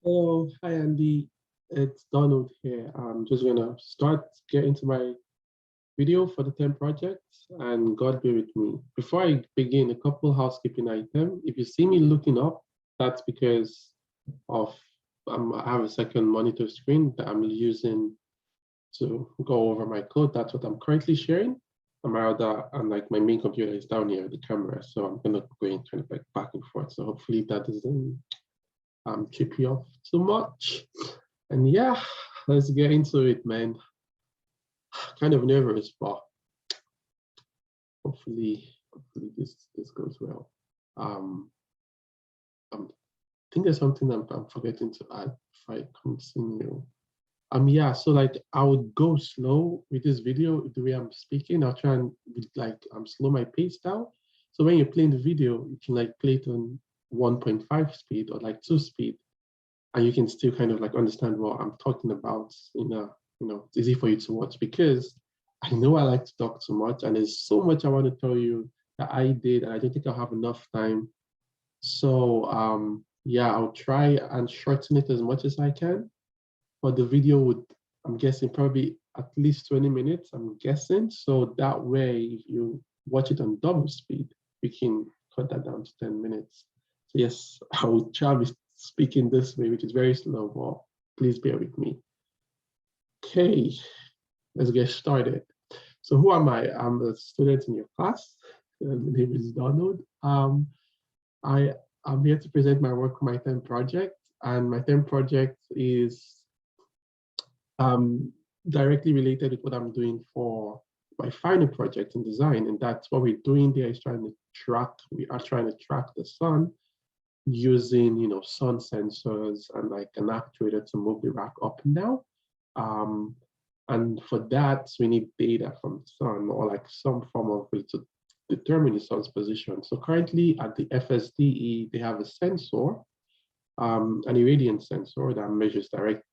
Oh, hi Andy. It's Donald here. I'm just gonna start getting to my video for the 10 projects and God be with me. Before I begin, a couple housekeeping items. If you see me looking up, that's because of I have a second monitor screen that I'm using to go over my code. That's what I'm currently sharing. And like my main computer is down here, the camera. So I'm gonna go in kind of like back and forth. So hopefully that doesn't keep you off too much. And yeah, let's get into it, man. Kind of nervous, but hopefully this goes well. Um, I think there's something I'm forgetting to add if I continue. Yeah, so like I would go slow with this video the way I'm speaking. I'll try and like slow my pace down. So when you're playing the video, you can like play it on 1.5 speed or like 2 speed, and you can still kind of like understand what I'm talking about in a, it's easy for you to watch because I know I like to talk too much and there's so much I want to tell you that I did and I don't think I'll have enough time. So yeah, I'll try and shorten it as much as I can, but the video would, I'm guessing, probably at least 20 minutes, I'm guessing. So that way, if you watch it on double speed, we can cut that down to 10 minutes. So yes, I will try to be speaking this way, which is very slow, but please bear with me. Okay, let's get started. So who am I? I'm a student in your class. My name is Donald. I'm here to present my work for my 10 project, and my 10 project is directly related with what I'm doing for my final project in design. And that's what we're doing there is we are trying to track the sun using, sun sensors and like an actuator to move the rack up and down. And for that, we need data from the sun or like some form of way to determine the sun's position. So currently at the FSDE, they have a sensor, an irradiance sensor that measures direct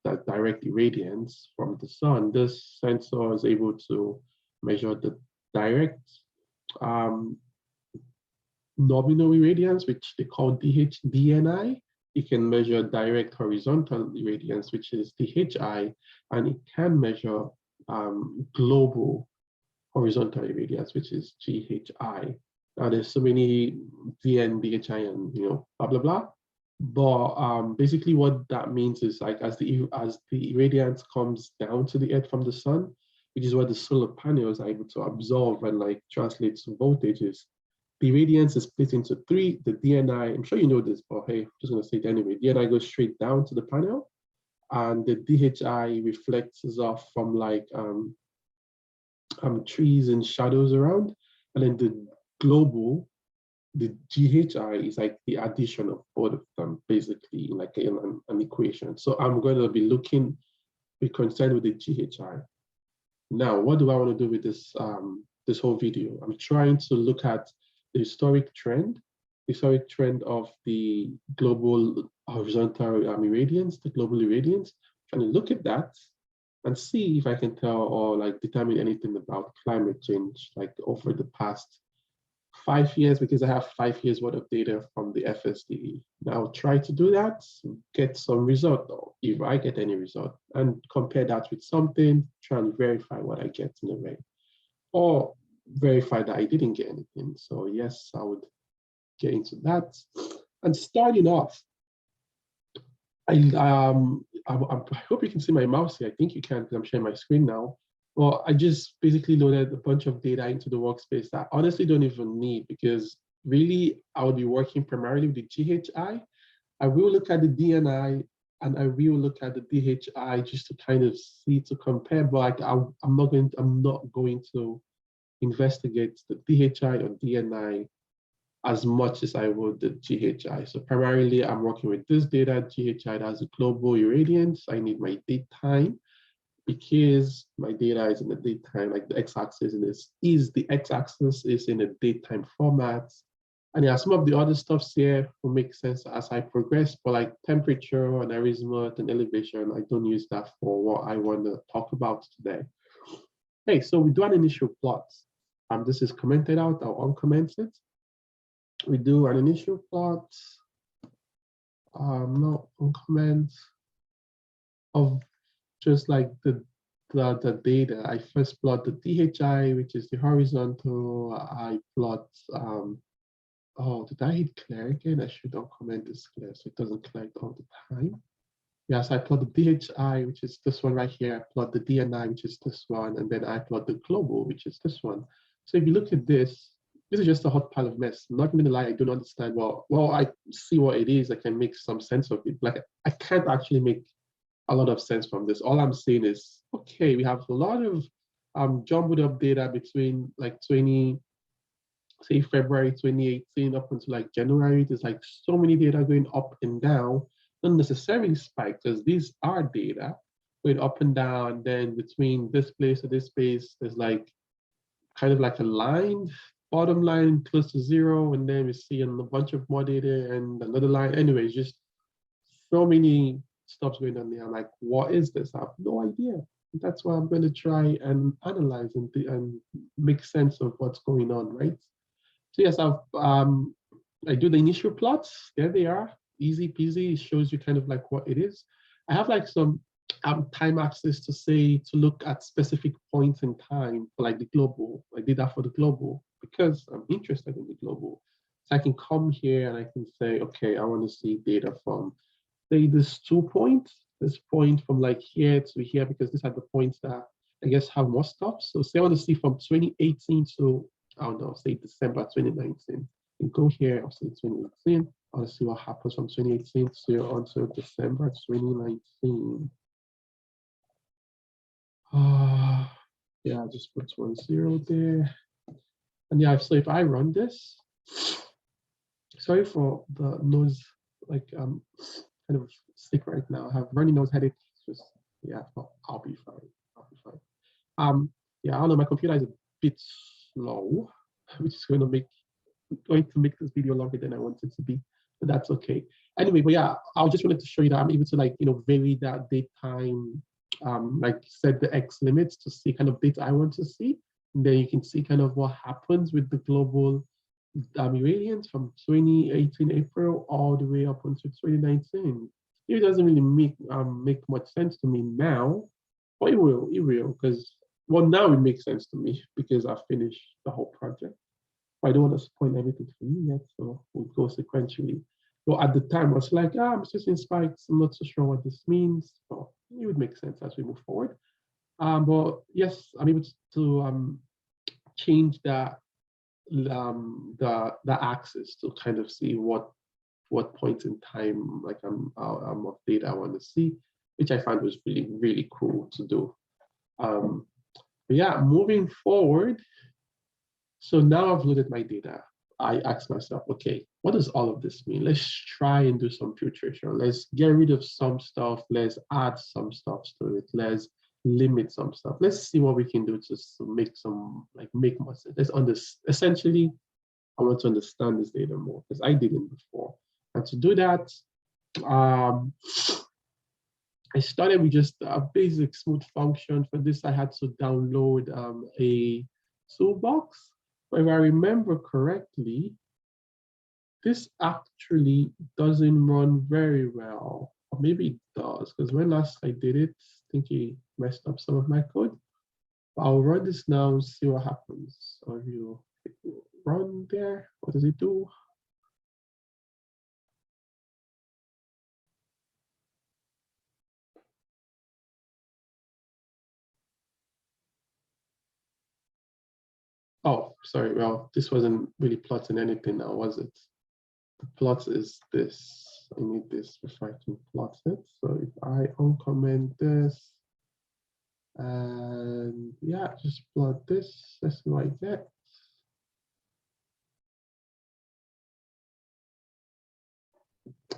irradiance from the sun. This sensor is able to measure the direct nominal irradiance, which they call DNI. It can measure direct horizontal irradiance, which is DHI, and it can measure global horizontal irradiance, which is GHI. Now there's so many DN, DHI, and blah blah blah. But basically, what that means is like as the irradiance comes down to the earth from the sun, which is what the solar panels are able to absorb and like translate to voltages. The irradiance is split into three. The DNI, I'm sure you know this, but hey, I'm just gonna say it anyway. DNI goes straight down to the panel, and the DHI reflects off from like trees and shadows around, and then the global, the GHI is like the addition of both of them, basically, like an equation. So I'm going to be concerned with the GHI. Now, what do I want to do with this this whole video? I'm trying to look at the historic trend of the global horizontal irradiance, the global irradiance, trying to look at that and see if I can tell or like determine anything about climate change, like over the past 5 years, because I have 5 years worth of data from the FSDE. Now try to do that, get some result, or if I get any result, and compare that with something, try and verify what I get in a way, or verify that I didn't get anything. So yes, I would get into that. And starting off, I hope you can see my mouse here. I think you can because I'm sharing my screen now. Well, I just basically loaded a bunch of data into the workspace that I honestly don't even need because really I would be working primarily with the GHI. I will look at the DNI and I will look at the DHI just to kind of see, to compare, but like I'm not going to investigate the DHI or DNI as much as I would the GHI. So primarily I'm working with this data, GHI, that's a global irradiance. I need my date time because my data is in the date time, like the x-axis the x-axis is in a date time format. And yeah, some of the other stuffs here will make sense as I progress, but like temperature and azimuth and elevation, I don't use that for what I want to talk about today. Okay, so we do an initial plot. This is commented out, I'll uncomment it. We do an initial plot. no comment of just like the data. I first plot the DHI, which is the horizontal. I plot, oh, did I hit clear again? I should not comment this clear so it doesn't collect all the time. Yes, I plot the DHI, which is this one right here. I plot the DNI, which is this one, and then I plot the global, which is this one. So if you look at this is just a hot pile of mess. I'm not gonna lie, I don't understand. Well, I see what it is. I can make some sense of it. Like I can't actually make a lot of sense from this. All I'm saying is, okay, we have a lot of jumbled up data between like say February 2018 up until like January. There's like so many data going up and down, not necessarily spike, because these are data going up and down. Then between this place to this place, there's like kind of like a line, bottom line close to zero, and then we see a bunch of more data and another line. Anyways, just so many stuff's going on there. I'm like, what is this? I have no idea. That's why I'm going to try and analyze and make sense of what's going on, right? So yes, I do the initial plots. There they are, easy peasy. It shows you kind of like what it is. I have like some time axis to say to look at specific points in time for like the global. I did that for the global because I'm interested in the global. So I can come here and I can say, okay, I want to see data from say this 2 points, this point from like here to here, because these are the points that I guess have more stuff. So say I want to see from 2018 to, I don't know, say December 2019. And go here, I'll say 2018. I want to see what happens from 2018 to until December 2019. Yeah, I just put 10 there. And yeah, so if I run this, sorry for the nose, like kind of sick right now. I have runny nose headache. Just yeah, I'll be fine. I'll be fine. Yeah, I don't know. My computer is a bit slow, which is going to make this video longer than I want it to be, but that's okay. Anyway, but yeah, I just wanted to show you that I'm able to like vary that date time, like set the X limits to see kind of data I want to see. And then you can see kind of what happens with the global irradiance from 2018 April all the way up until 2019. It doesn't really make much sense to me now, but it will, because well, now it makes sense to me because I finished the whole project. I don't want to spoil everything for you yet, so we'll go sequentially. But at the time, I was like, I'm just in spikes. I'm not so sure what this means. But it would make sense as we move forward. But yes, I'm able to change the axis to kind of see what points in time like of data I want to see, which I found was really, really cool to do. But yeah, moving forward. So now I've loaded my data. I asked myself, okay, what does all of this mean? Let's try and do some filtration. Let's get rid of some stuff. Let's add some stuff to it. Let's limit some stuff. Let's see what we can do to make more sense. Essentially, I want to understand this data more because I didn't before. And to do that, I started with just a basic smooth function. For this, I had to download a toolbox. But if I remember correctly, this actually doesn't run very well. Or maybe it does, because when last I did it, I think it messed up some of my code. But I'll run this now and see what happens. So if you run there, what does it do? Oh, sorry. Well, this wasn't really plotting anything now, was it? The plot is this. I need this before I can plot it. So if I uncomment this, and yeah, just plot this. Let's see what I get.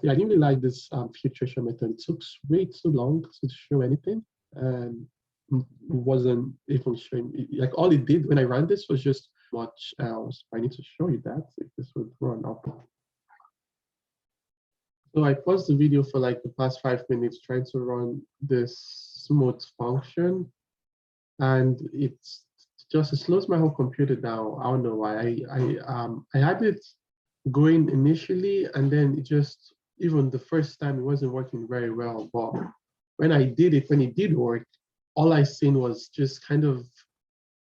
Yeah, I didn't really like this filtration method. It took way too long to show anything, and it wasn't even showing. Like all it did when I ran this was just much else. I need to show you that if this would run up. So I paused the video for like the past 5 minutes trying to run this smooth function, and it slows my whole computer down. I don't know why. I had it going initially, and then it just even the first time it wasn't working very well, but when I did it, when it did work, all I seen was just kind of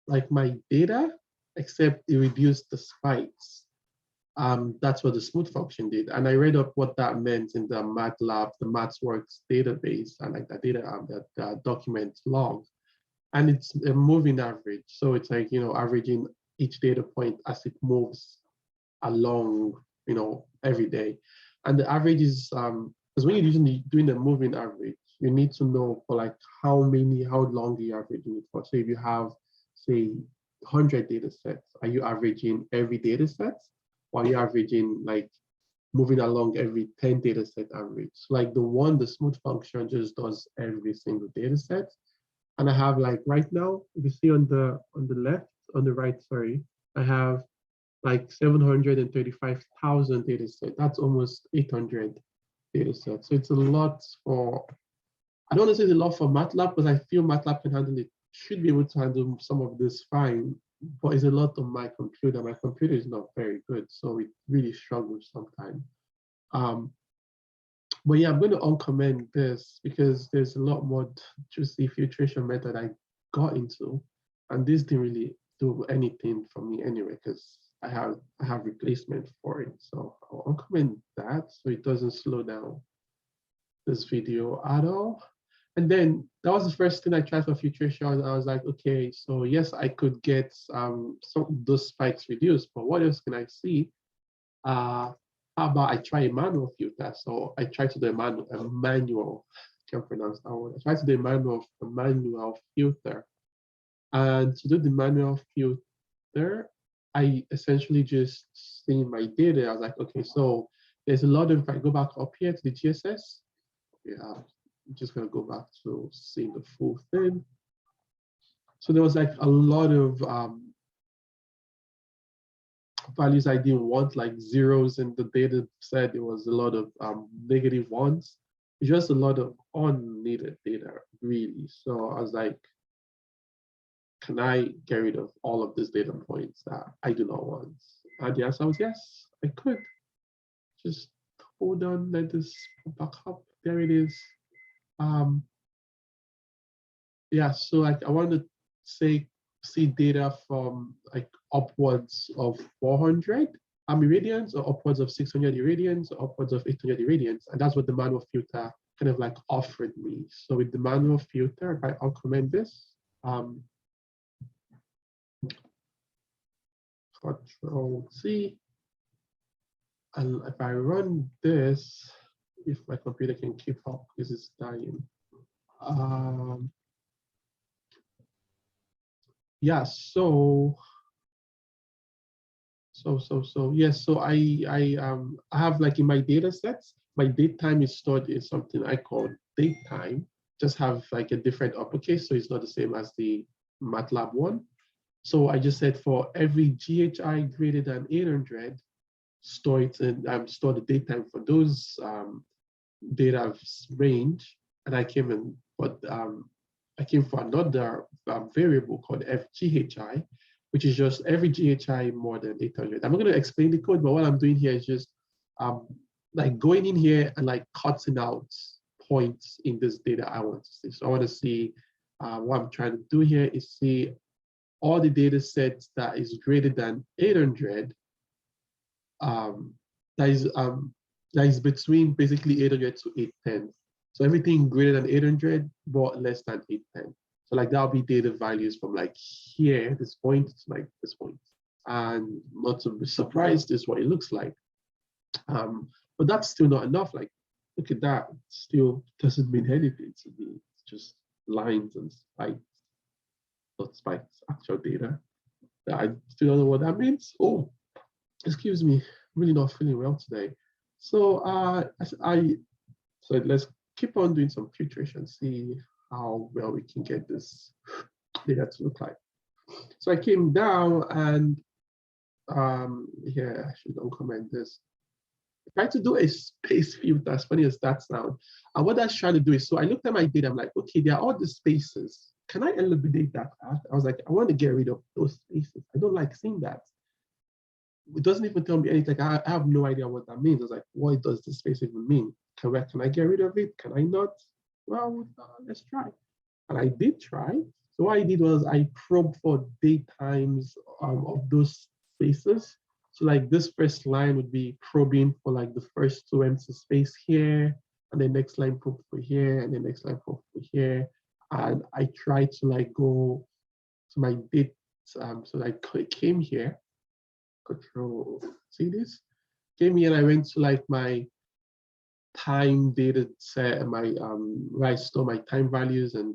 like my data, except it reduced the spikes. That's what the smooth function did. And I read up what that meant in the MATLAB, the MathsWorks database, and like that data, that document log. And it's a moving average. So it's like, averaging each data point as it moves along, every day. And the average is, because when you're doing a moving average, you need to know for like how long you're averaging it for. So if you have, say, 100 data sets, are you averaging every data set? Or are you averaging like moving along every 10 data set average? Like the smooth function just does every single data set. And I have like right now, if you see on the right, sorry, I have like 735,000 data sets. That's almost 800 data sets. So it's a lot for, I don't want to say it's a lot for MATLAB, because I feel MATLAB can handle it, should be able to handle some of this fine, but it's a lot on my computer. My computer is not very good, so it really struggles sometimes. But yeah, I'm going to uncomment this because there's a lot more juicy filtration method I got into, and this didn't really do anything for me anyway, because I have replacement for it. So I'll uncomment that so it doesn't slow down this video at all. And then that was the first thing I tried for filtration. I was like, okay, so yes, I could get some of those spikes reduced, but what else can I see? How about I try a manual filter? So I tried to do a manual, can't pronounce that one. I tried to do a manual filter. And to do the manual filter, I essentially just seen my data. I was like, okay, so there's a lot of, if I go back up here to the GSS, yeah, I'm just gonna go back to seeing the full thing. So there was like a lot of values I didn't want, like zeros in the data set. There was a lot of negative ones. It's just a lot of unneeded data, really. So I was like, can I get rid of all of these data points that I do not want? And the answer was yes, I could. Just hold on, let this back up. There it is. Yeah, so like I want to see data from like upwards of 400 irradiance, or upwards of 600 irradiance, or upwards of 800 irradiance, and that's what the manual filter kind of like offered me. So with the manual filter, if I uncomment this, Control C, and if I run this, if my computer can keep up, because it's dying. Yeah, so yes, so I have like in my data sets, my date time is stored in something I call date time, just have like a different uppercase, so it's not the same as the MATLAB one. So I just said for every GHI greater than 800, store it and store the date time for those data range, and I came in, but I came for another variable called FGHI, which is just every GHI more than 800. I'm not going to explain the code, but what I'm doing here is just like going in here and like cutting out points in this data I want to see. So I want to see what I'm trying to do here is see all the data sets that is greater than 800. That is between basically 800 to 810. So everything greater than 800, but less than 810. So like that'll be data values from like here, this point, to like this point. And not to be surprised is what it looks like. But that's still not enough. Like, look at that. It still doesn't mean anything to me. It's just lines and spikes, not spikes, actual data. I still don't know what that means. Oh, excuse me, I'm really not feeling well today. So so let's keep on doing some filtration, see how well we can get this data to look like. So I came down and here, I should uncomment this. I tried to do a space filter, as funny as that sounds. And what that's trying to do is, so I looked at my data, I'm like, okay, there are all the spaces. Can I eliminate that? I was like, I want to get rid of those spaces. I don't like seeing that. it doesn't even tell me anything. Like, I have no idea what that means. I was like, what does this space even mean? Can I get rid of it? Can I not? Well, let's try. And I did try. So what I did was I probed for date times of those spaces. So like this first line would be probing for like the first two empty space here, and the next line probe for here, and the next line probe for here. And I tried to like go to my date. So I came here, control, see this? Came here and I went to like my time data set, my where I store my time values and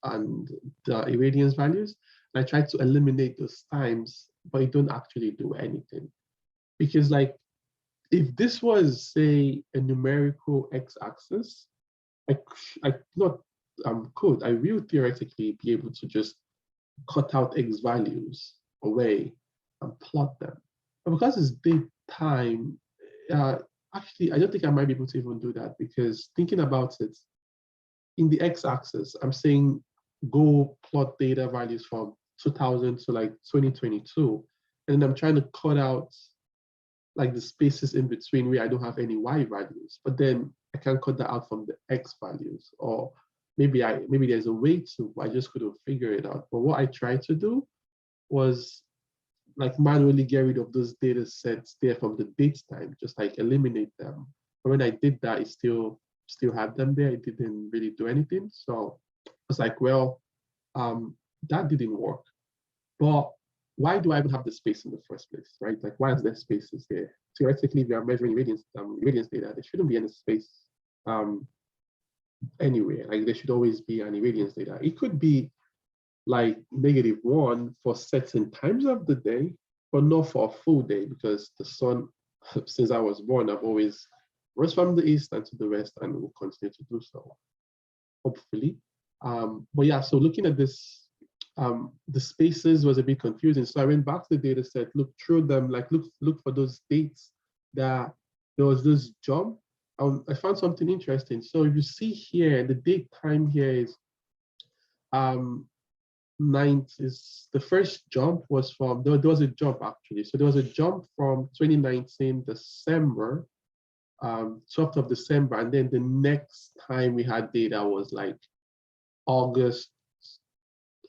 the irradiance values. And I tried to eliminate those times, but it don't actually do anything. Because like, if this was say a numerical x-axis, I not could, I will theoretically be able to just cut out x values away and plot them. But because it's date time, actually, I don't think I might be able to even do that, because thinking about it, in the x-axis, I'm saying go plot data values from 2000 to like 2022, and then I'm trying to cut out like the spaces in between where I don't have any y values, but then I can't cut that out from the x values, or maybe there's a way to, I just couldn't figure it out. But what I tried to do was like manually get rid of those data sets there from the date time, just like eliminate them. But when I did that, it still had them there. It didn't really do anything. So I was like, well, that didn't work. But why do I even have the space in the first place, right? Like, why is there spaces there? Theoretically, if you are measuring irradiance data, there shouldn't be any space anywhere. Like, there should always be an irradiance data. It could be like -1 for certain times of the day, but not for a full day, because the sun, since I was born, I've always rose from the east and to the west, and will continue to do so, hopefully. But yeah, so looking at this, the spaces was a bit confusing. So I went back to the data set, looked through them, like look for those dates that there was this jump. I found something interesting. So if you see here, the date time here is 90s. The first jump was from, there was a jump actually. So there was a jump from 2019 December, 12th of December, and then the next time we had data was like August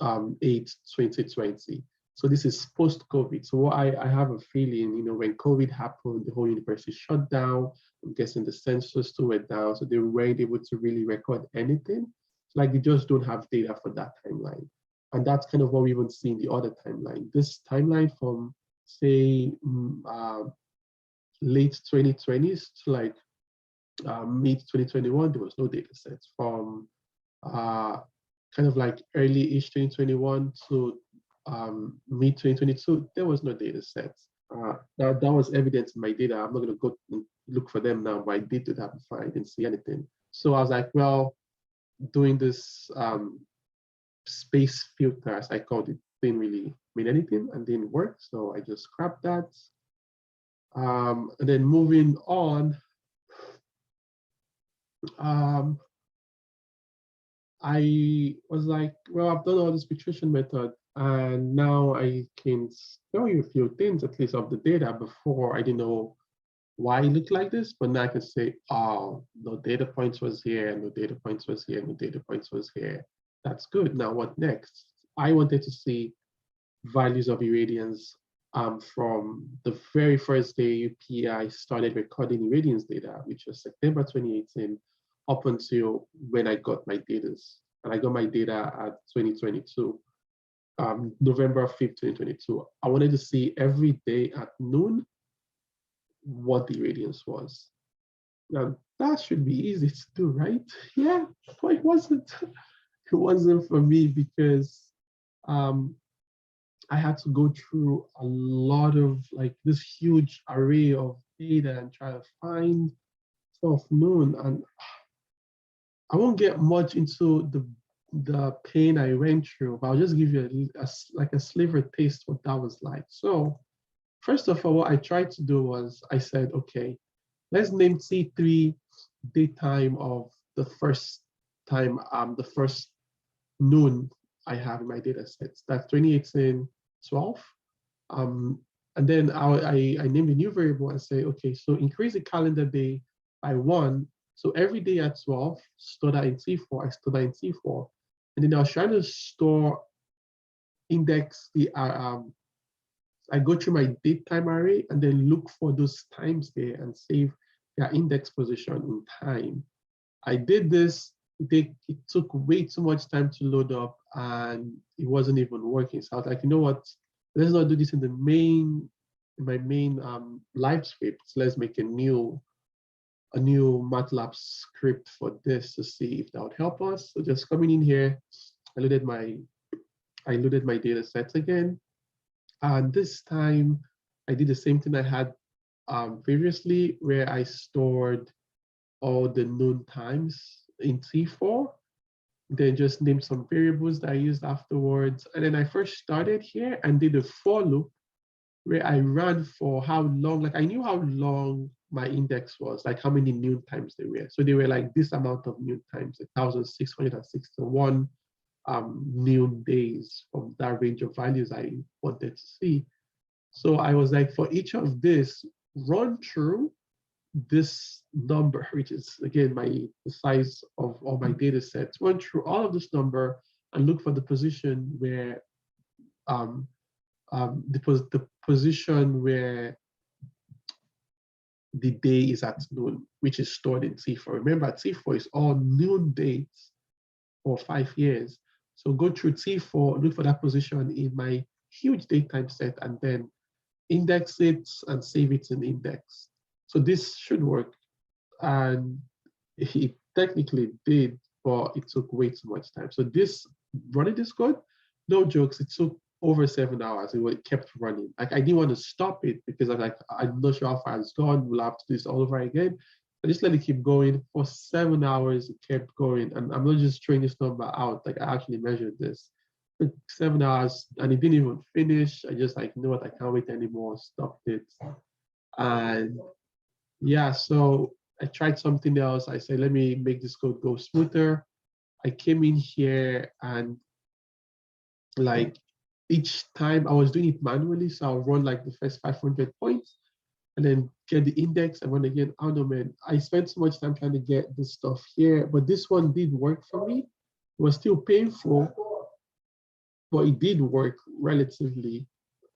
8th, 2020. So this is post-COVID. So what I have a feeling, you know, when COVID happened, the whole university shut down. I'm guessing the census too went down, so they weren't able to really record anything. So like, they just don't have data for that timeline. And that's kind of what we even see in the other timeline. This timeline from, say, late 2020s to like mid 2021, there was no data sets. From kind of like early-ish 2021 to mid 2022, there was no data sets. That was evident in my data. I'm not going to go and look for them now, but I did do that before. I didn't see anything. So I was like, well, doing this space filter, as I called it, didn't really mean anything and didn't work. So I just scrapped that. And then moving on, I was like, well, I've done all this filtration method, and now I can tell you a few things, at least of the data. Before, I didn't know why it looked like this, but now I can say, oh, no data points was here, no data points was here, no data points was here. That's good. Now what next? I wanted to see values of irradiance from the very first day UPI started recording irradiance data, which was September 2018, up until when I got my data. And I got my data at 2022, November 5th, 2022. I wanted to see every day at noon what the irradiance was. Now, that should be easy to do, right? Yeah, but it wasn't. It wasn't for me, because I had to go through a lot of like this huge array of data and try to find stuff known. And I won't get much into the pain I went through, but I'll just give you like a sliver taste what that was like. So first of all, what I tried to do was I said, okay, let's name C3 date time of the first time, the first noon I have in my data sets. That's 2018 12. And then I named a new variable and say, okay, so increase the calendar day by 1. So every day at 12, store that in T4, I store that in T4. And then I was trying to store index the I go through my date time array and then look for those times there and save their index position in time. I did this, it took way too much time to load up and it wasn't even working. So I was like, you know what, let's not do this in my main live script. Let's make a new MATLAB script for this to see if that would help us. So just coming in here, I loaded my data sets again. And this time I did the same thing I had previously, where I stored all the known times in T4, then just named some variables that I used afterwards. And then I first started here and did a for loop where I ran for how long, like I knew how long my index was, like how many noon times they were. So they were like this amount of noon times, 1,661 noon days from that range of values I wanted to see. So I was like, for each of this, run through this number, which is again the size of all my data sets, run through all of this number and look for the position where the position where the day is at noon, which is stored in T4. Remember, T4 is all noon dates for 5 years. So go through T4, look for that position in my huge datetime set, and then index it and save it in index. So this should work. And it technically did, but it took way too much time. So running this code, no jokes, it took over 7 hours. It kept running. Like I didn't want to stop it because I'm like, I'm not sure how far it's gone. We'll have to do this all over again. I just let it keep going for 7 hours. It kept going, and I'm not just throwing this number out. Like I actually measured this. It took 7 hours, and it didn't even finish. I just like, you know what? I can't wait anymore. Stopped it, and yeah. So I tried something else. I said, let me make this code go smoother. I came in here and like each time I was doing it manually, so I'll run like the first 500 points and then get the index and run again. I don't know, man. I spent so much time trying to get this stuff here, but this one did work for me. It was still painful, but it did work relatively.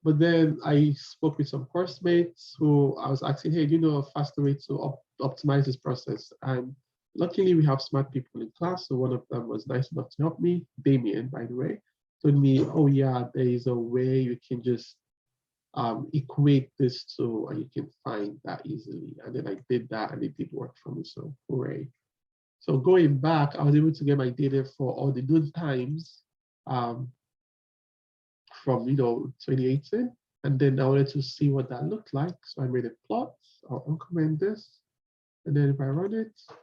But then I spoke with some course mates who I was asking, hey, do you know a faster way to optimize this process? And luckily we have smart people in class. So one of them was nice enough to help me, Damien, by the way, told me, oh yeah, there is a way you can just equate this to, and you can find that easily. And then I did that and it did work for me, so hooray. So going back, I was able to get my data for all the noon times from 2018, and then I wanted to see what that looked like. So I made a plot. I'll uncomment this, and then if I run it, I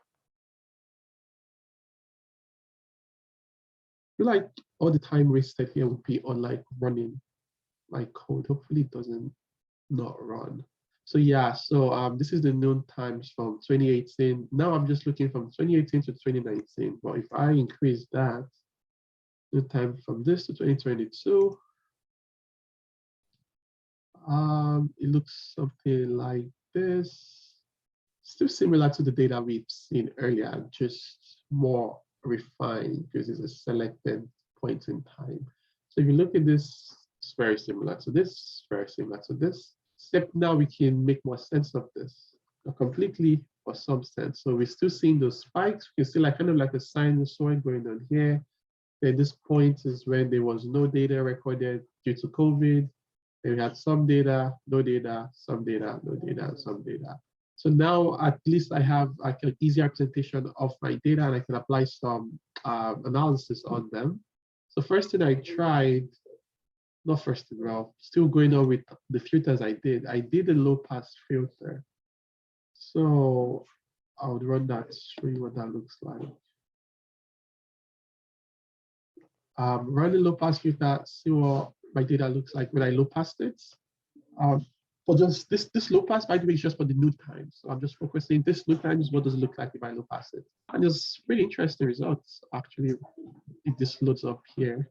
feel like all the time wasted here would be on like running my code. Hopefully it doesn't not run. So yeah, so this is the noon times from 2018. Now I'm just looking from 2018 to 2019. But if I increase that, noon time from this to 2022, it looks something like this. Still similar to the data we've seen earlier, just more refined because it's a selected point in time. So if you look at this, it's very similar to this, very similar to this, except now we can make more sense of this, not completely, for some sense. So we're still seeing those spikes. We can see like kind of like a sinusoid going on here. Then this point is when there was no data recorded due to COVID. Then we had some data, no data, some data, no data, some data. So now at least I have like an easier representation of my data and I can apply some analysis on them. So first thing I tried, not first thing, well, still going on with the filters I did a low pass filter. So I would run that, show you what that looks like. Run the low pass filter, see what my data looks like when I low passed it. For just this low pass, by the way, is just for the noon times. So I'm just focusing this noon times, what does it look like if I low pass it? And there's really interesting results, actually, if this loads up here.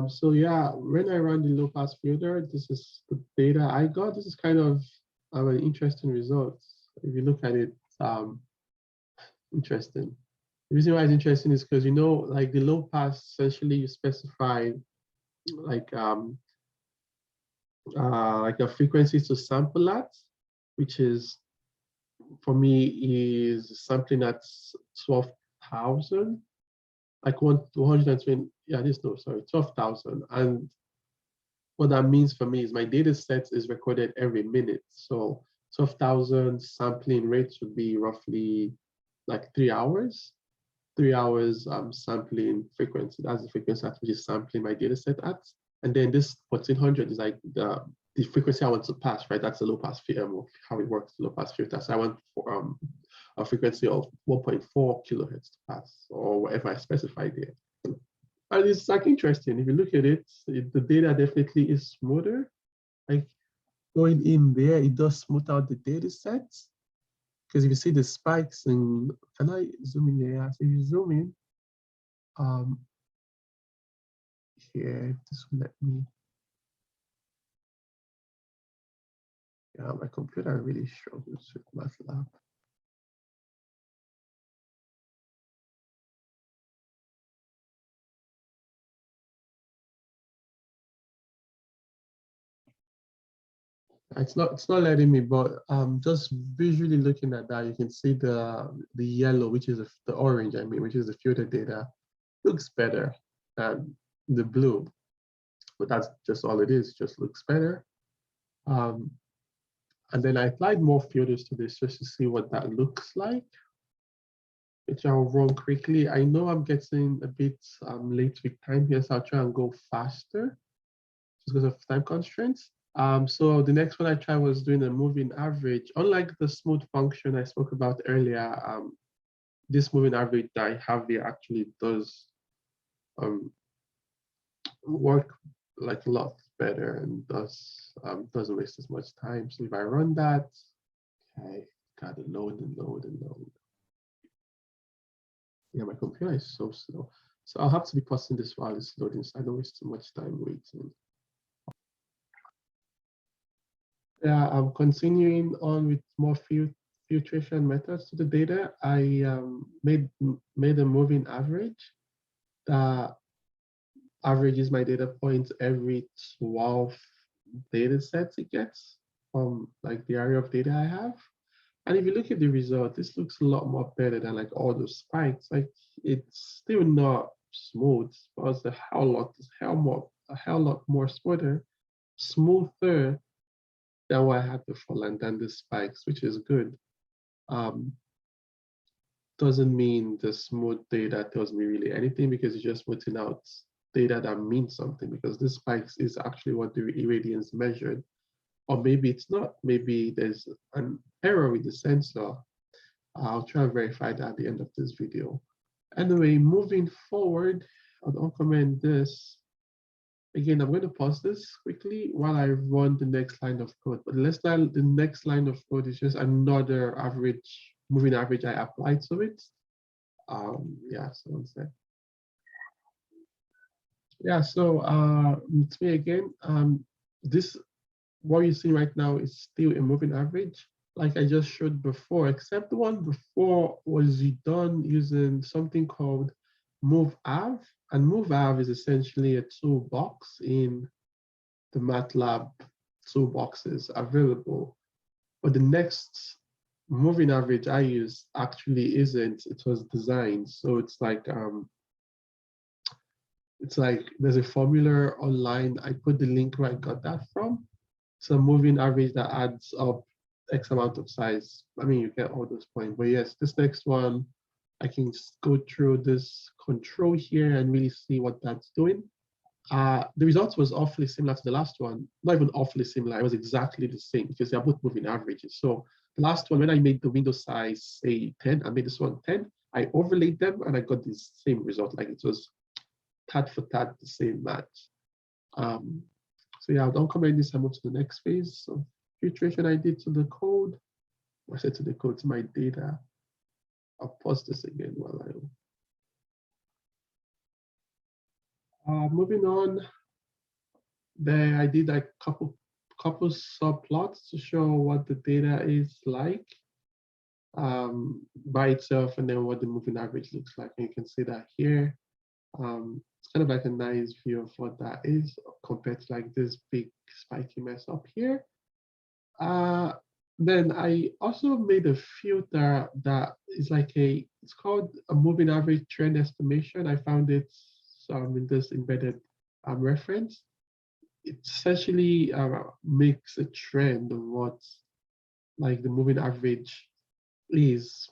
So yeah, when I run the low pass filter, this is the data I got. This is kind of an interesting result. If you look at it, um, interesting. The reason why it's interesting is because, you know, like the low pass, essentially you specify like a frequency to sample at, which is for me is sampling at 12,000, like 120. Yeah, this no, sorry, 12,000. And what that means for me is my data set is recorded every minute. So 12,000 sampling rates would be roughly like 3 hours. 3 hours sampling frequency. That's the frequency at which is sampling my data set at. And then this 1400 is like the frequency I want to pass, right? That's the low pass filter, how it works, the low pass filter. So I want for, a frequency of 1.4 kilohertz to pass, or whatever I specify there. And it's like interesting. If you look at it, the data definitely is smoother. Like going in there, it does smooth out the data sets. Because if you see the spikes, and can I zoom in here? So if you zoom in, here, this will let me. Yeah, my computer really struggles with MATLAB. It's not letting me, but just visually looking at that, you can see the yellow, which is the orange, I mean, which is the filter data, looks better than the blue. But that's just all it is, just looks better. And then I applied more filters to this just to see what that looks like, which I'll run quickly. I know I'm getting a bit late with time here, so I'll try and go faster just because of time constraints. So the next one I tried was doing a moving average. Unlike the smooth function I spoke about earlier, this moving average that I have here actually does work like a lot better and doesn't waste as much time. So if I run that, okay, gotta load and load and load. Yeah, my computer is so slow. So I'll have to be pausing this while it's loading, so I don't waste too much time waiting. Yeah, I'm continuing on with more filtration methods to the data. I made a moving average that averages my data points every 12 data sets it gets from like the area of data I have. And if you look at the result, this looks a lot more better than like all those spikes. Like it's still not smooth, but it's a hell lot more smoother than what I had before, and than the spikes, which is good. Doesn't mean the smooth data tells me really anything, because it's just putting out data that means something, because this spikes is actually what the irradiance measured. Or maybe it's not, maybe there's an error with the sensor. I'll try and verify that at the end of this video. Anyway, moving forward, I'll uncomment this. Again, I'm going to pause this quickly while I run the next line of code. But the next line of code is just another moving average I applied to it. Yeah, so one sec. Yeah, so it's me again. This, what you see right now is still a moving average, like I just showed before, except the one before was done using something called moveav. And moveav is essentially a toolbox in the MATLAB toolboxes available. But the next moving average I use actually isn't. It was designed. So it's like there's a formula online. I put the link where I got that from. It's a moving average that adds up X amount of size. I mean, you get all those points. But yes, this next one, I can go through this control here and really see what that's doing. The result was awfully similar to the last one. Not even awfully similar, it was exactly the same, because they're both moving averages. So the last one, when I made the window size, say 10, I made this one 10, I overlaid them and I got the same result. Like it was tad for tad the same match. So yeah, I'll uncomment this and move to the next phase. So filtration I did to the code. I said to the code, to my data. I'll pause this again while I Moving on, there I did a couple subplots to show what the data is like by itself, and then what the moving average looks like. And you can see that here. It's kind of like a nice view of what that is compared to like this big spiky mess up here. Then I also made a filter that is like it's called a moving average trend estimation. I found it in this embedded reference. It essentially makes a trend of what like the moving average is,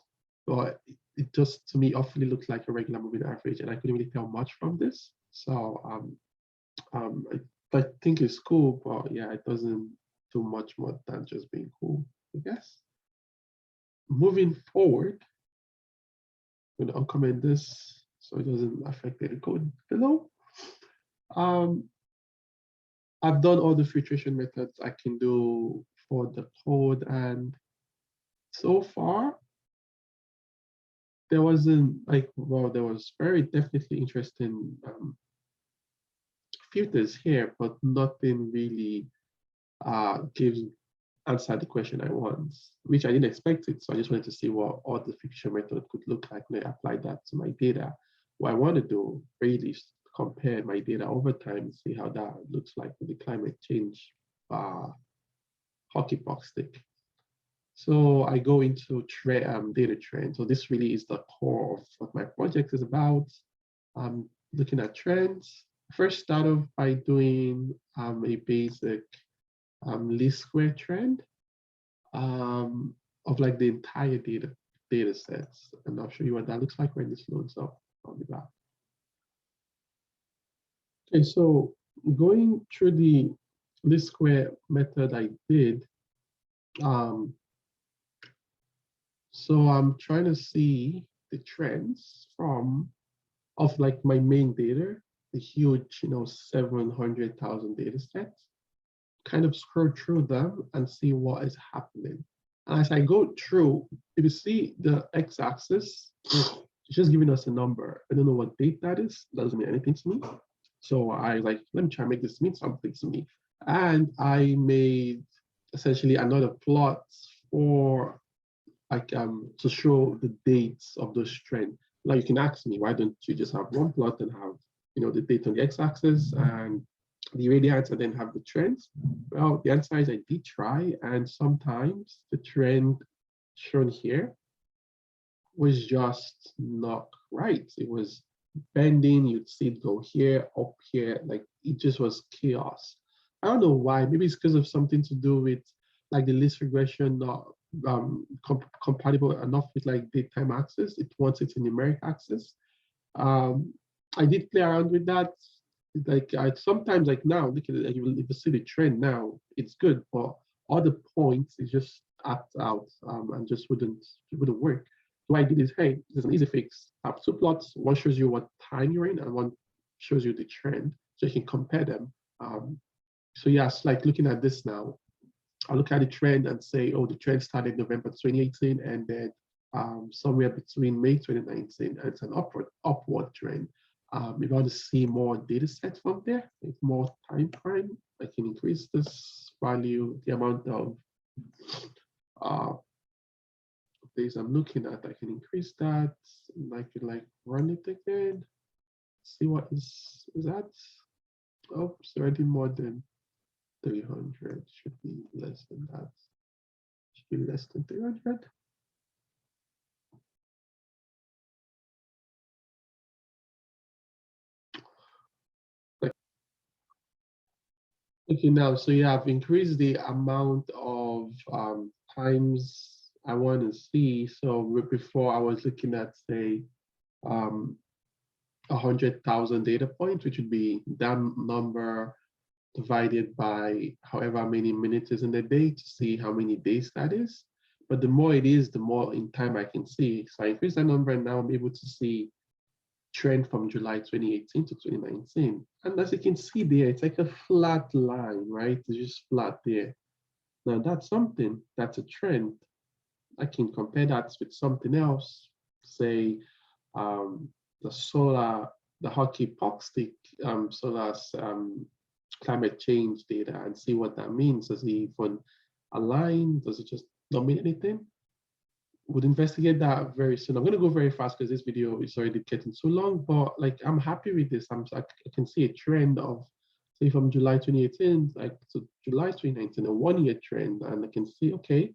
but it just to me awfully looks like a regular moving average, and I couldn't really tell much from this. So I think it's cool, but yeah, it doesn't do much more than just being cool, I guess. Moving forward, I'm going to uncomment this so it doesn't affect any code below. I've done all the filtration methods I can do for the code, and so far there wasn't like, well, there was very definitely interesting filters here, but nothing really gives answer the question I want, which I didn't expect it. So I just wanted to see what all the filtration method could look like when I apply that to my data. What I want to do really is compare my data over time and see how that looks like with the climate change hockey puck stick. So I go into data trend. So this really is the core of what my project is about. I'm looking at trends. First, start off by doing a basic least square trend of like the entire data sets. And I'll show you what that looks like when this loads up. I'll be back. Okay, so going through the least square method I did, so I'm trying to see the trends of like my main data, the huge, 700,000 data sets, kind of scroll through them and see what is happening. And as I go through, if you see the x-axis, it's just giving us a number. I don't know what date that is. That doesn't mean anything to me. So I like, let me try and make this mean something to me. And I made essentially another plot for like to show the dates of those trends. Now you can ask me, why don't you just have one plot and have the date on the x-axis and the irradiance and then have the trends? Well, the answer is I did try, and sometimes the trend shown here was just not right. It was bending, you'd see it go here, up here, like it just was chaos. I don't know why. Maybe it's because of something to do with like the least regression not compatible enough with like daytime axis. It wants it in numeric axis. I did play around with that. Like sometimes, like now, look at it. If you see the trend now, it's good, but all the points it just acts out and just wouldn't work. So what I did is, hey, there's an easy fix. I have two plots. One shows you what time you're in, and one shows you the trend, so you can compare them. So yes, like looking at this now, I look at the trend and say, oh, the trend started November 2018, and then somewhere between May 2019, and it's an upward trend. If I want to see more data sets from there, with more time frame, I can increase this value, the amount of days I'm looking at. I can increase that, and I can like run it again, see what is that. Oh, it's already more than 300. Should be less than that. Should be less than 300. Okay, now, so you have increased the amount of times I want to see. So before I was looking at, say, 100,000 data points, which would be that number divided by however many minutes is in the day to see how many days that is. But the more it is, the more in time I can see. So I increase that number, and now I'm able to see trend from July 2018 to 2019. And as you can see there, it's like a flat line, right? It's just flat there. Now that's something, that's a trend. I can compare that with something else, say the solar the hockey puck stick solar's climate change data and see what that means. Does it even align? Does it just not mean anything? Would investigate that very soon. I'm going to go very fast because this video is already getting too long, but like I'm happy with this. I can see a trend of, say, from July 2018 like to July 2019, a 1-year trend, and I can see, okay,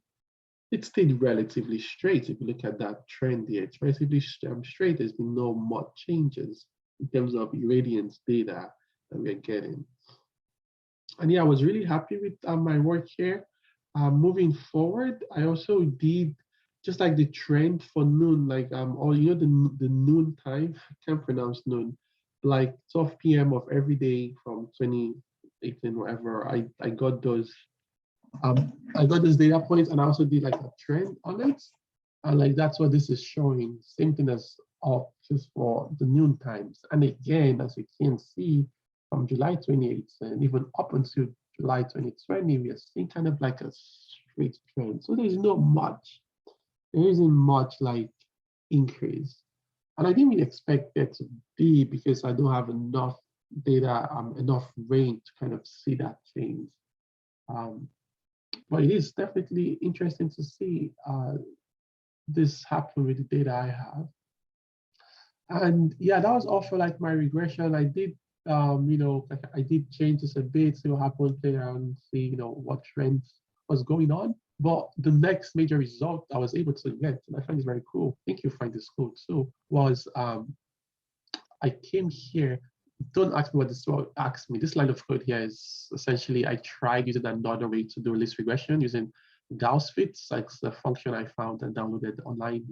it stayed relatively straight. If you look at that trend here, it's relatively straight. There's been no much changes in terms of irradiance data that we're getting. And yeah, I was really happy with my work here. Moving forward, I also did just like the trend for noon, like or you know the noon time. I can't pronounce noon, like 12 p.m. of every day from 2018, whatever. I got those data points, and I also did like a trend on it, and like that's what this is showing. Same thing as just for the noon times. And again, as you can see, from July 2018 even up until July 2020, we are seeing kind of like a straight trend. So there isn't much like increase. And I didn't really expect there to be because I don't have enough data, enough range to kind of see that change. But it is definitely interesting to see this happen with the data I have. And yeah, that was all for like my regression. I did, like I did change this a bit, see what happened, play around, and see, what trends was going on. But the next major result I was able to get, and I find it very cool, I think you'll find this cool too, was I came here. Don't ask me what this will ask me. This line of code here is essentially I tried using another way to do list regression using Gauss fits. Like the function I found and downloaded online.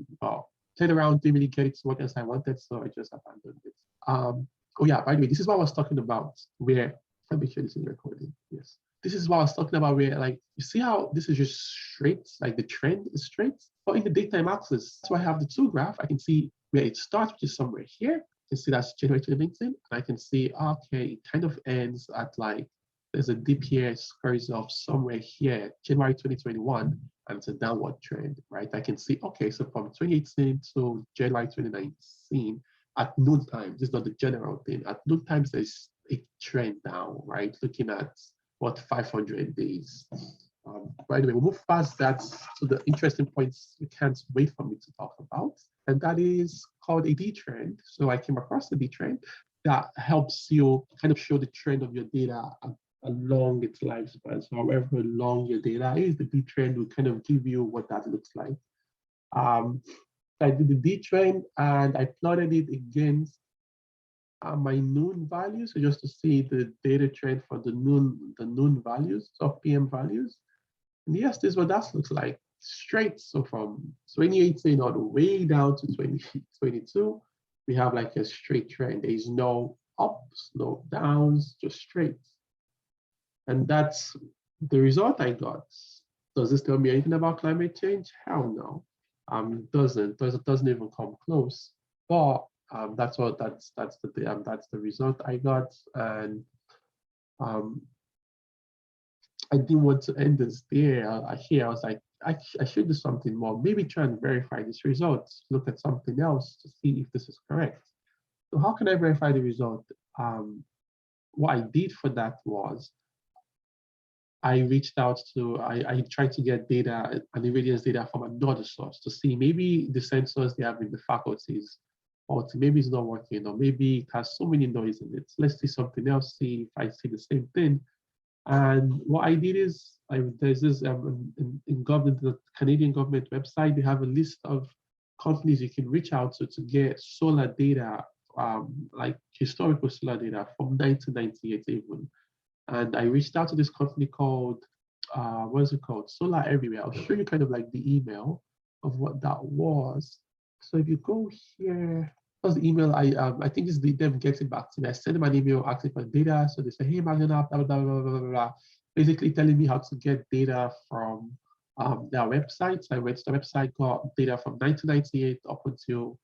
Played around, didn't really get it to work as I wanted, so I just abandoned it. Oh yeah, by the way, this is what I was talking about. Where let me make sure this is recording. Yes, this is what I was talking about. Where like you see how this is just straight, like the trend is straight. But in the daytime axis, so I have the two graph. I can see where it starts, which is somewhere here. I can see that's January 2019, and I can see, okay, it kind of ends at like, there's a dip here, it curves off somewhere here, January 2021, and it's a downward trend, right? I can see, okay, so from 2018 to January 2019, at noon time, this is not the general thing, at noon times, there's a trend down, right? Looking at what 500 days. By the way, we'll move past that to the interesting points you can't wait for me to talk about. And that is called a D trend. So I came across the D trend that helps you kind of show the trend of your data along its lifespan. So however long your data is, the D trend will kind of give you what that looks like. I did the D trend and I plotted it against my noon values, so just to see the data trend for the noon values, so PM values. And yes, this is what that looks like, straight. So from 2018 all the way down to 2022, we have like a straight trend. There is no ups, no downs, just straight. And that's the result I got. Does this tell me anything about climate change? Hell no. It doesn't even come close. But that's the result I got. And I didn't want to end this there. I was like, I should do something more. Maybe try and verify these results. Look at something else to see if this is correct. So how can I verify the result? What I did for that was I reached out to, I tried to get data, an Irradiance data from another source to see maybe the sensors they have in the faculties, or maybe it's not working, or maybe it has so many noise in it. Let's see something else, see if I see the same thing. And what I did is, there's this in government, the Canadian government website, they have a list of companies you can reach out to get solar data, like historical solar data from 1998 even. And I reached out to this company called, what is it called? Solar Everywhere. I'll show you kind of like the email of what that was. So if you go here, was the email I think it's them getting back to me. I sent them an email asking for data. So they say, hey, Magna, blah, blah, blah, blah, blah, basically telling me how to get data from their website. So I went to the website, got data from 1998 up until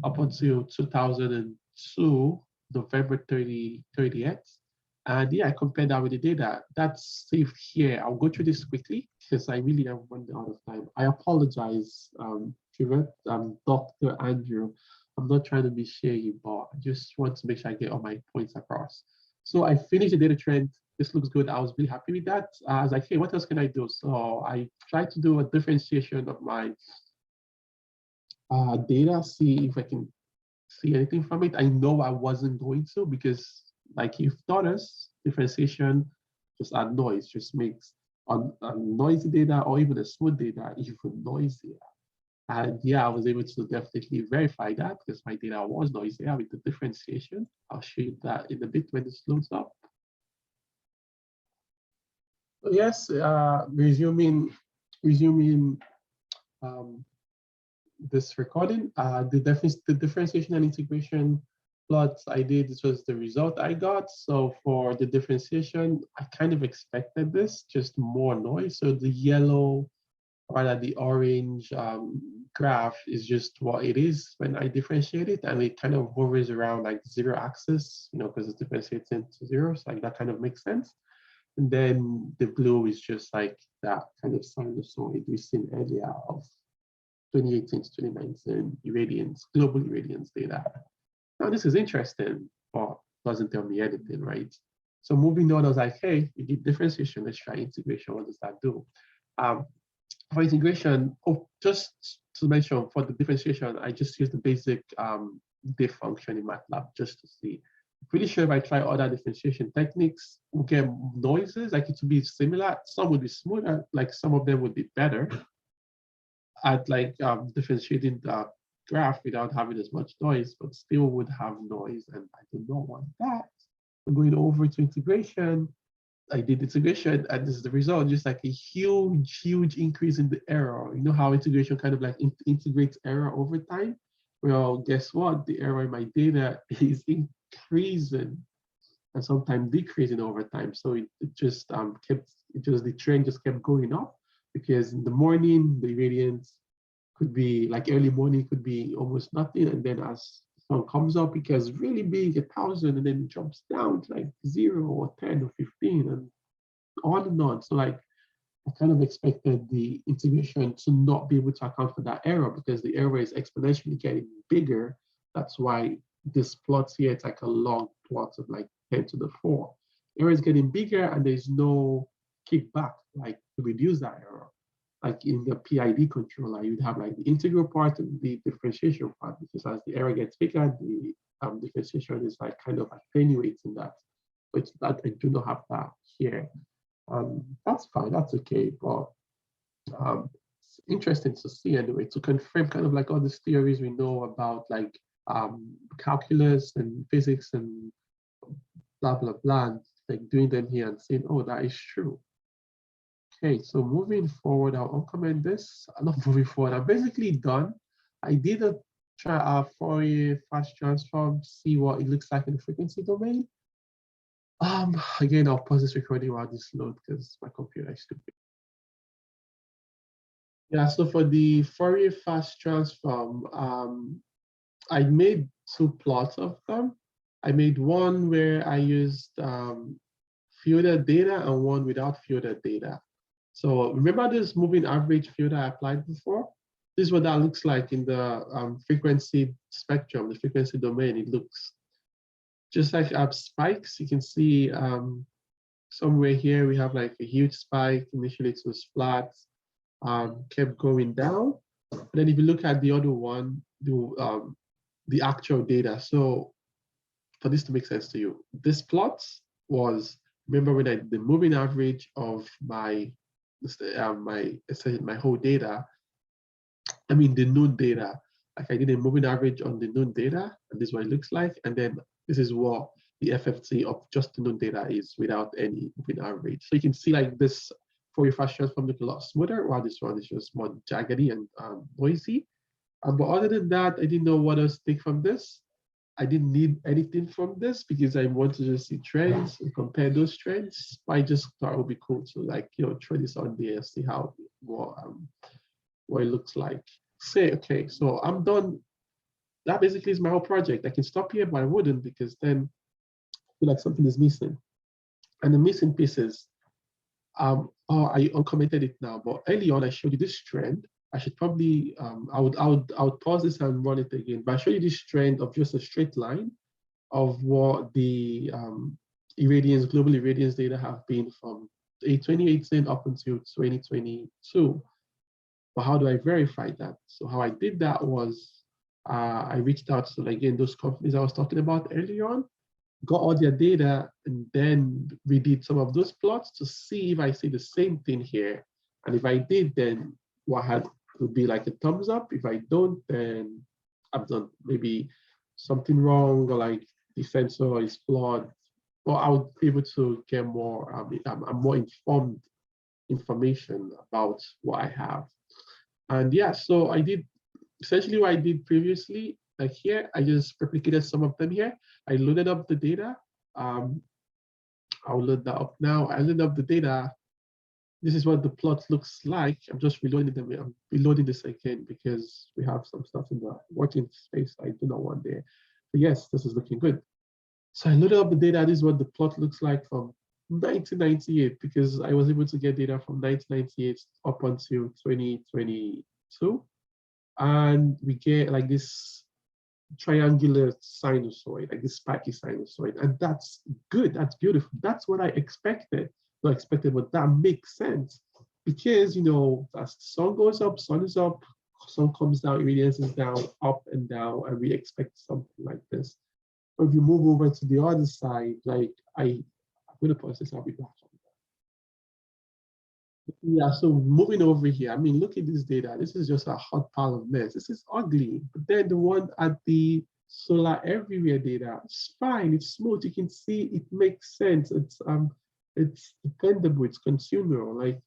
2002, November 30th. And yeah, I compared that with the data. That's saved here. I'll go through this quickly because I really am running out of time. I apologize, Dr. Andrew. I'm not trying to be shady, but I just want to make sure I get all my points across. So I finished the data trend. This looks good. I was really happy with that. I was like, hey, what else can I do? So I tried to do a differentiation of my data, see if I can see anything from it. I know I wasn't going to, because like you've taught us, differentiation just add noise, just makes a noisy data or even a smooth data even noisier. And yeah, I was able to definitely verify that because my data was noisier with the differentiation. I'll show you that in a bit when it loads up. So yes, resuming um, this recording, the differentiation and integration plots I did, this was the result I got. So for the differentiation, I kind of expected this, just more noise. So the yellow, rather the orange graph is just what it is when I differentiate it, and it kind of hovers around like 0 axis, you know, because it differentiates into 0, so like that kind of makes sense. And then the blue is just like that kind of sinusoid we've seen earlier of 2018 to 2019 irradiance, global irradiance data. Now this is interesting, but doesn't tell me anything, right? So moving on, I was like, hey, we did differentiation, let's try integration. What does that do? For integration, just to mention, for the differentiation, I just use the basic diff function in MATLAB just to see. Pretty sure if I try other differentiation techniques, we'll get noises, like it would be similar. Some would be smoother, like some of them would be better at like differentiating the graph without having as much noise, but still would have noise, and I do not want that. I'm going over to integration. I did integration, and this is the result, just like a huge increase in the error. You know how integration kind of like integrates error over time? Well, guess what? The error in my data is increasing and sometimes decreasing over time. So it just the trend just kept going up, because in the morning, the irradiance could be like early morning, could be almost nothing. And then as the sun comes up, it gets really big, 1,000, and then it drops down to like 0 or 10 or 15 and on and on. So like I kind of expected the integration to not be able to account for that error, because the error is exponentially getting bigger. That's why this plot here, it's like a long plot of like 10 to the 4. Error is getting bigger and there's no kickback like to reduce that error. Like in the PID controller, you'd have like the integral part and the differentiation part, because as the error gets bigger, the differentiation is like kind of attenuating that. But that I do not have that here. That's fine, that's okay, but it's interesting to see anyway, to confirm kind of like all these theories we know about like calculus and physics and blah, blah, blah, and like doing them here and saying, oh, that is true. Okay, so moving forward, I'll uncomment this. I'm not moving forward, I'm basically done. I did a Fourier fast transform, see what it looks like in the frequency domain. Again, I'll pause this recording while this loads because my computer is stupid. Yeah, so for the Fourier fast transform, I made 2 plots of them. I made one where I used filter data and one without filter data. So remember this moving average filter I applied before? This is what that looks like in the frequency spectrum, the frequency domain. It looks just like spikes. You can see somewhere here we have like a huge spike. Initially it was flat, kept going down. And then if you look at the other one, the actual data. So for this to make sense to you, this plot was, remember when I did the moving average of my whole data, I mean the known data, like I did a moving average on the known data, and this is what it looks like. And then this is what the FFT of just the known data is without any moving average. So you can see like this Fourier fast transform look a lot smoother, while this one is just more jaggedy and noisy. But other than that, I didn't know what else to take from this. I didn't need anything from this because I wanted to just see trends and compare those trends. I just thought it would be cool to like, you know, try this on there, see how what it looks like. Say, okay, so I'm done. That basically is my whole project. I can stop here, but I wouldn't, because then I feel like something is missing. And the missing pieces, I uncommented it now, but early on I showed you this trend. I should probably, I would pause this and run it again, but I show you this trend of just a straight line of what the irradiance, global irradiance data have been from 2018 up until 2022. But how do I verify that? So how I did that was I reached out to, again, those companies I was talking about earlier on, got all their data, and then we did some of those plots to see if I see the same thing here. And if I did, then what had would be like a thumbs up. If I don't, then I've done maybe something wrong, or like the sensor is flawed, or I would be able to get more, I'm more informed information about what I have. And yeah, so I did essentially what I did previously. Like here, I just replicated some of them here. I loaded up the data. I'll load that up now. I loaded up the data. This is what the plot looks like. I'm just reloading them. I'm reloading this again because we have some stuff in the working space I do not want there. But yes, this is looking good. So I loaded up the data. This is what the plot looks like from 1998, because I was able to get data from 1998 up until 2022. And we get like this triangular sinusoid, like this spiky sinusoid. And that's good, that's beautiful. That's what I expected. Not expected, but that makes sense. Because, you know, as the sun goes up, sun is up, sun comes down, irradiance is down, up and down, and we expect something like this. But if you move over to the other side, like I'm gonna pause this, I'll be back. Yeah, so moving over here, I mean, look at this data. This is just a hot pile of mess. This is ugly. But then the one at the solar everywhere data, it's fine, it's smooth. You can see it makes sense. It's dependable, it's consumer. Like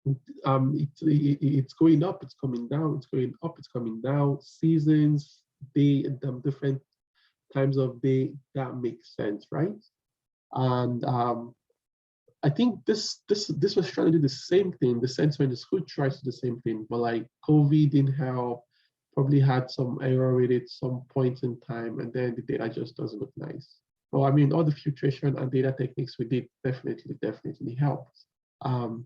it's going up, it's coming down, it's going up, it's coming down. Seasons, day, different times of day, that makes sense, right? And I think this was trying to do the same thing. The sensor in the school tries to do the same thing, but like COVID didn't help, probably had some error with it some point in time, and then the data just doesn't look nice. Well, I mean, all the filtration and data techniques we did definitely helped. So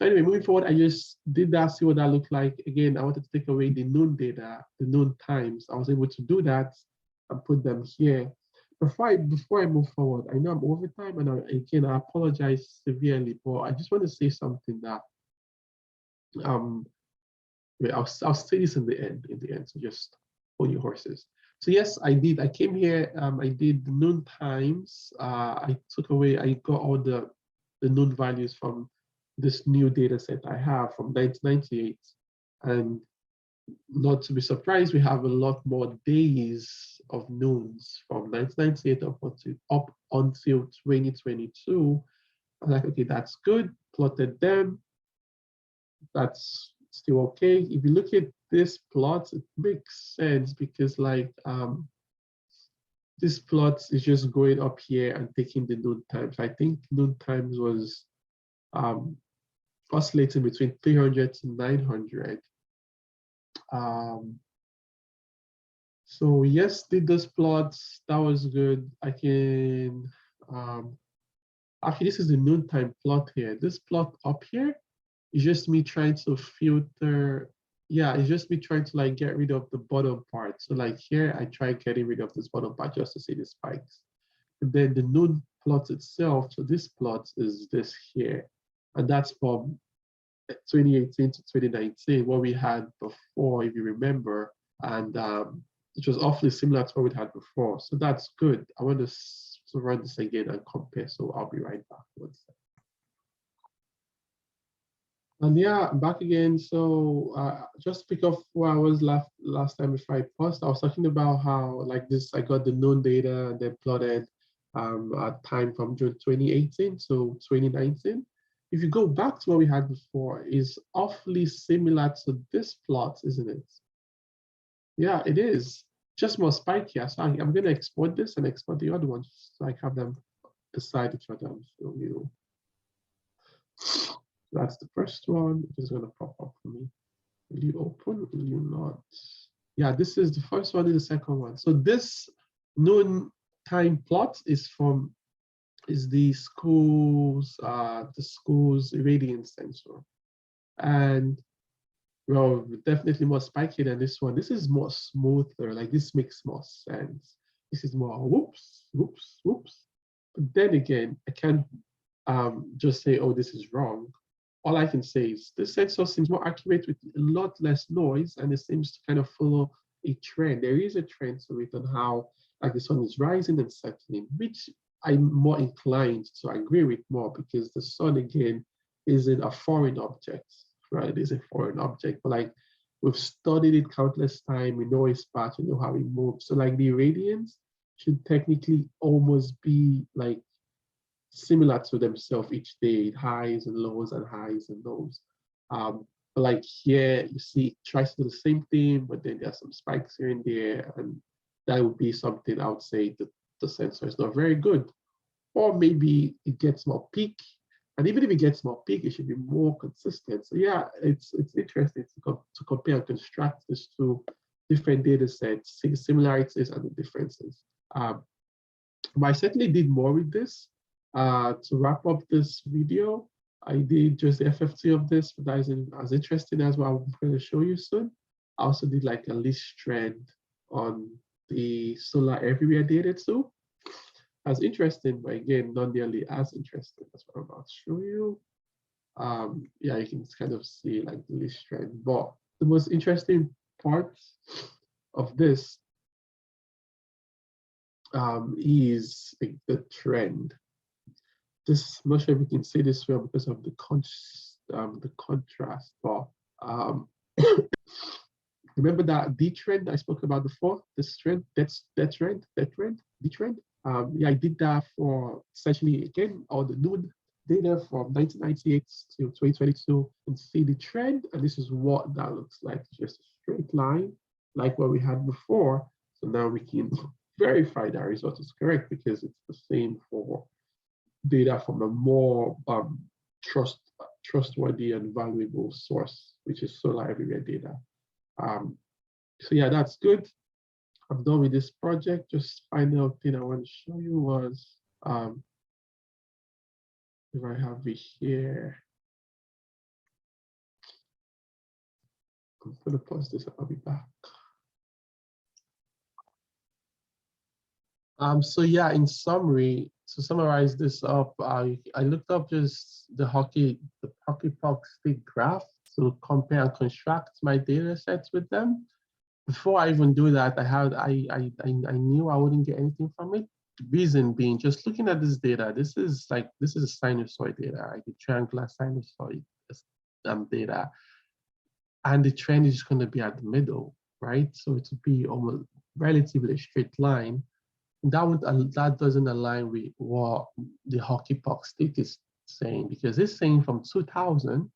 anyway, moving forward, I just did that, see what that looked like. Again, I wanted to take away the noon data, the noon times. I was able to do that and put them here. Before I move forward, I know I'm over time, and again, I apologize severely, but I just want to say something that wait, I'll say this in the end, so just hold your horses. So yes, I did. I came here. I did the noon times. I got all the noon values from this new data set I have from 1998, and not to be surprised, we have a lot more days of noons from 1998 up until 2022. I'm like, okay, that's good. Plotted them. That's still okay. If you look at this plot, it makes sense because like this plot is just going up here and taking the noon times. I think noon times was oscillating between 300 to 900. So yes, did those plots, that was good. I can, actually this is the noontime plot here. This plot up here is just me trying to filter, yeah, it's just me trying to like get rid of the bottom part. So like here, I try getting rid of this bottom part just to see the spikes. And then the noon plot itself, so this plot is this here. And that's from 2018 to 2019, what we had before, if you remember, and it was awfully similar to what we had before. So that's good. I want to run this again and compare. So I'll be right back. And yeah, I'm back again. So just to pick up where I was last time before I paused, I was talking about how like this, I got the known data and then plotted time from June 2018 to 2019. If you go back to what we had before, is awfully similar to this plot, isn't it? Yeah, it is. Just more spikier. So I'm going to export this and export the other ones so I have them beside each other. So you. That's the first one. It is going to pop up for me. Will you open? Will you not? Yeah, this is the first one and the second one. So this noon time plot is the school's irradiance sensor. And well, definitely more spiky than this one. This is more smoother. Like this makes more sense. This is more whoops, whoops, whoops. But then again, I can't just say, oh, this is wrong. All I can say is the sensor seems more accurate with a lot less noise, and it seems to kind of follow a trend. There is a trend to it on how like the sun is rising and setting, which I'm more inclined to agree with more because the sun again isn't a foreign object, right? It is a foreign object, but like we've studied it countless times. We know its path, we know how it moves. So like the irradiance should technically almost be like similar to themselves each day, highs and lows and highs and lows. But like here, you see, it tries to do the same thing, but then there's some spikes here and there, and that would be something I would say that the sensor is not very good. Or maybe it gets more peak, and even if it gets more peak, it should be more consistent. So yeah, it's interesting to compare and construct these two different data sets, see the similarities and the differences. But I certainly did more with this. To wrap up this video, I did just the FFT of this, but that isn't as interesting as what I'm going to show you soon. I also did like a list trend on the solar everywhere data too. As interesting, but again, not nearly as interesting as what I'm about to show you. Yeah, you can kind of see like the list trend, but the most interesting part of this is like the trend. This, I'm not sure if we can say this well because of the contrast, but remember that D trend I spoke about before? This trend, that trend, D trend. Yeah, I did that for essentially again all the noon data from 1998 to 2022 and see the trend. And this is what that looks like, just a straight line like what we had before. So now we can verify that result is correct because it's the same for data from a more trustworthy and valuable source, which is solar everywhere data. So yeah, that's good. I'm done with this project. Just final thing I want to show you was if I have it here. I'm gonna pause this and I'll be back. So yeah, in summary, to summarize this up, I looked up just the hockey puck stick graph to compare and construct my data sets with them. Before I even do that, I knew I wouldn't get anything from it. The reason being, just looking at this data, this is a sinusoid data, right? The triangular sinusoid data, and the trend is going to be at the middle, right? So it would be almost relatively a straight line. That doesn't align with what the hockey puck stick is saying, because it's saying from 2000,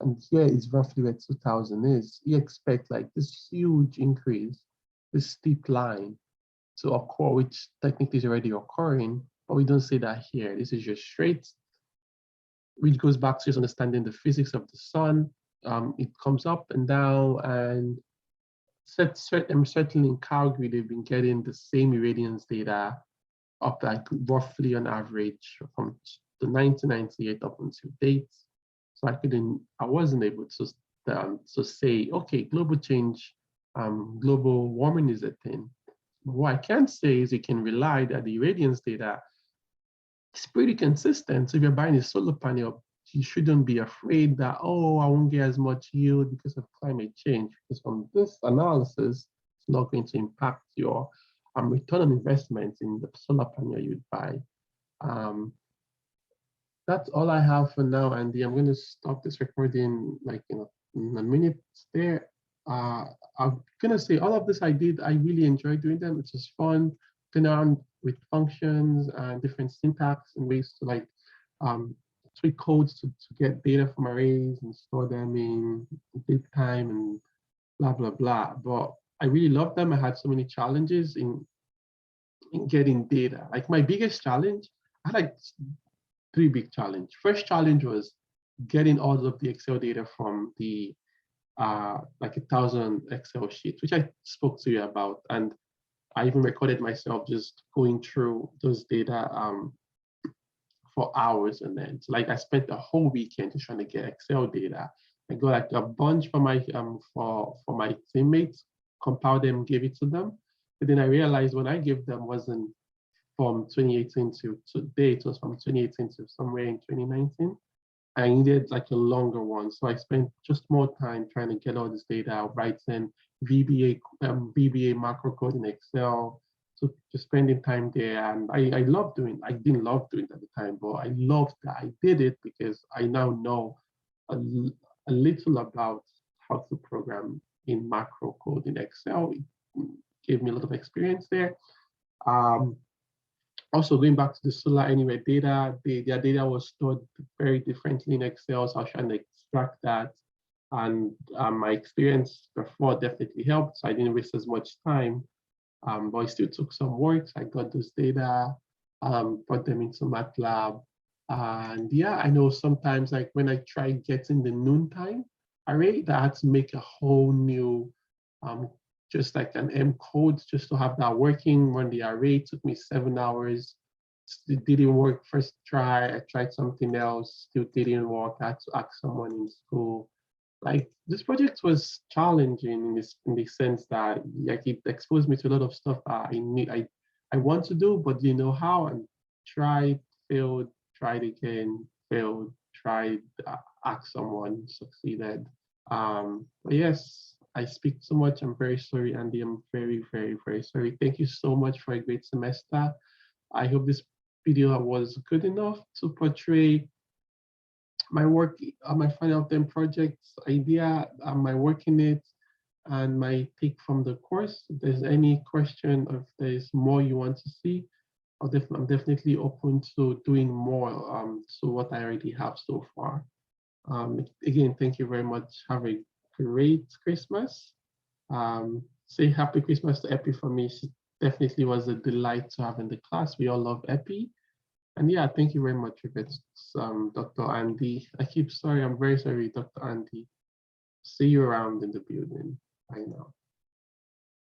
and here is roughly where 2000 is. You expect like this huge increase, this steep line to occur, which technically is already occurring, but we don't see that here. This is just straight, which goes back to just understanding the physics of the sun. It comes up and down, and certainly in Calgary, they've been getting the same irradiance data up like roughly on average from the 1998 up until date. So I wasn't able to say, okay, global change, global warming is a thing. But what I can say is you can rely that the irradiance data is pretty consistent. So if you're buying a solar panel, you shouldn't be afraid that, oh, I won't get as much yield because of climate change. Because from this analysis, it's not going to impact your return on investment in the solar panel you'd buy. That's all I have for now, Andy. I'm going to stop this recording like in a minute there. I'm going to say all of this I really enjoyed doing them. It's just fun, playing around with functions and different syntax and ways to like tweak codes to get data from arrays and store them in big time and blah, blah, blah. But I really loved them. I had so many challenges in getting data. Like my biggest challenge, I had like 3 big challenges. First challenge was getting all of the Excel data from the like 1,000 Excel sheets, which I spoke to you about. And I even recorded myself just going through those data for hours. And then so like I spent the whole weekend just trying to get Excel data. I got like a bunch for my teammates, compiled them, gave it to them. But then I realized when I gave them wasn't from 2018 to today, it was from 2018 to somewhere in 2019. I needed like a longer one. So I spent just more time trying to get all this data, writing VBA macro code in Excel, so just spending time there. And I love doing, I didn't love doing it at the time, but I loved that I did it because I now know a, a little about how to program in macro code in Excel. It gave me a lot of experience there. Also, going back to the Solar Anywhere data, their data was stored very differently in Excel, so I was trying to extract that. And my experience before definitely helped, so I didn't waste as much time, but it still took some work. So I got those data, put them into MATLAB. And yeah, I know sometimes like when I tried getting the noontime array, that I had to make a whole new just like an M code just to have that working. When the array it took me 7 hours. It didn't work first try. I tried something else, still didn't work. I had to ask someone in school. Like this project was challenging in the sense that like it exposed me to a lot of stuff I want to do, but you know how, and tried, failed, tried again, failed, tried, asked someone, succeeded. But yes, I speak so much. I'm very sorry, Andy. I'm very, very, very sorry. Thank you so much for a great semester. I hope this video was good enough to portray my work, my final term projects idea, my work in it, and my take from the course. If there's any question, or if there's more you want to see, I'm definitely open to doing more to what I already have so far. Again, thank you very much. Have a great Christmas. Say happy Christmas to Epi for me. She definitely was a delight to have in the class. We all love Epi. And yeah, thank you very much, Dr. Andy. I'm very sorry, Dr. Andy. See you around in the building. Bye now.